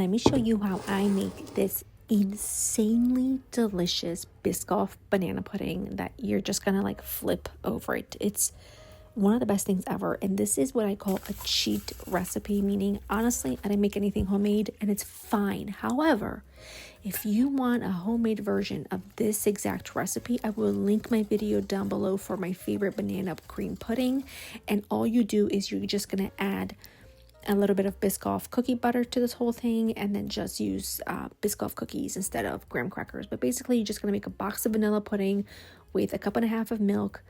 let me show you how I make this insanely delicious Biscoff banana pudding that you're just gonna like flip over it. It's one of the best things ever, and this is what I call a cheat recipe, meaning honestly I didn't make anything homemade and it's fine. However, if you want a homemade version of this exact recipe, I will link my video down below for my favorite banana cream pudding, and all you do is you're just gonna add a little bit of Biscoff cookie butter to this whole thing, and then just use Biscoff cookies instead of graham crackers. But basically you're just going to make a box of vanilla pudding with a cup and a half of milk.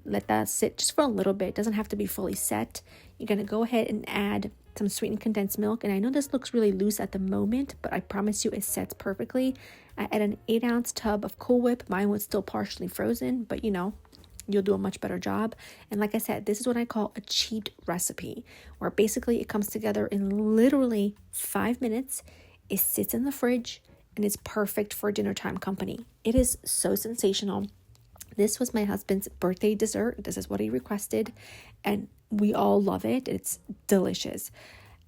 Let that sit just for a little bit. It doesn't have to be fully set. You're going to go ahead and add some sweetened condensed milk, and I know this looks really loose at the moment, but I promise you it sets perfectly. I add an 8-ounce tub of Cool Whip. Mine was still partially frozen, but you know, you'll do a much better job. And like I said, this is what I call a cheat recipe, where basically it comes together in literally 5 minutes. It sits in the fridge and it's perfect for dinner time company. It is so sensational. This was my husband's birthday dessert. This is what he requested, and we all love it. It's delicious.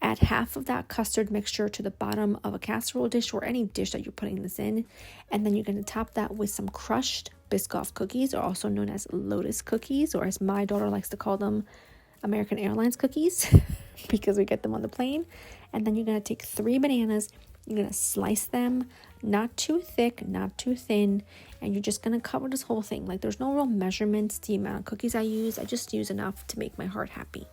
Add half of that custard mixture to the bottom of a casserole dish or any dish that you're putting this in. And then you're going to top that with some crushed Biscoff cookies, or also known as Lotus cookies, or as my daughter likes to call them, American Airlines cookies, because we get them on the plane. And then you're going to take 3 bananas. You're going to slice them, not too thick, not too thin. And you're just going to cover this whole thing. Like, there's no real measurements to the amount of cookies I use. I just use enough to make my heart happy.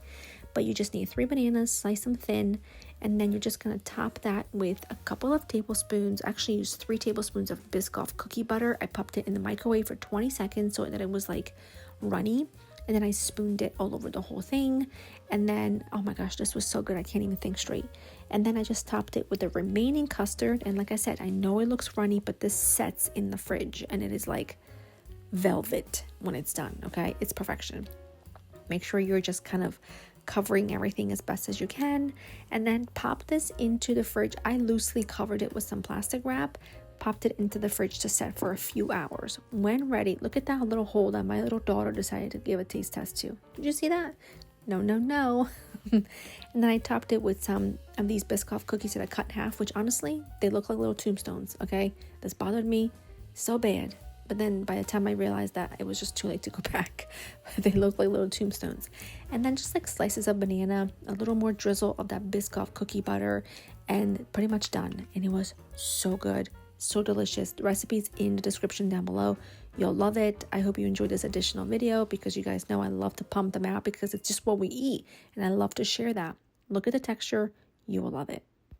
But you just need 3 bananas, slice them thin, and then you're just going to top that with a couple of tablespoons. I actually used 3 tablespoons of Biscoff cookie butter. I popped it in the microwave for 20 seconds so that it was like runny, and then I spooned it all over the whole thing. And then, oh my gosh, this was so good, I can't even think straight. And then I just topped it with the remaining custard, and like I said, I know it looks runny, but this sets in the fridge and it is like velvet when it's done. Okay, it's perfection. Make sure you're just kind of covering everything as best as you can, and then pop this into the fridge. I loosely covered it with some plastic wrap, popped it into the fridge to set for a few hours. When ready, look at that little hole that my little daughter decided to give a taste test to. Did you see that? No. And then I topped it with some of these Biscoff cookies that I cut in half, which honestly, they look like little tombstones. Okay, this bothered me so bad. But then by the time I realized that, it was just too late to go back. They look like little tombstones. And then just like slices of banana, a little more drizzle of that Biscoff cookie butter, and pretty much done. And it was so good, so delicious. The recipe's in the description down below. You'll love it. I hope you enjoyed this additional video, because you guys know I love to pump them out because it's just what we eat. And I love to share that. Look at the texture. You will love it.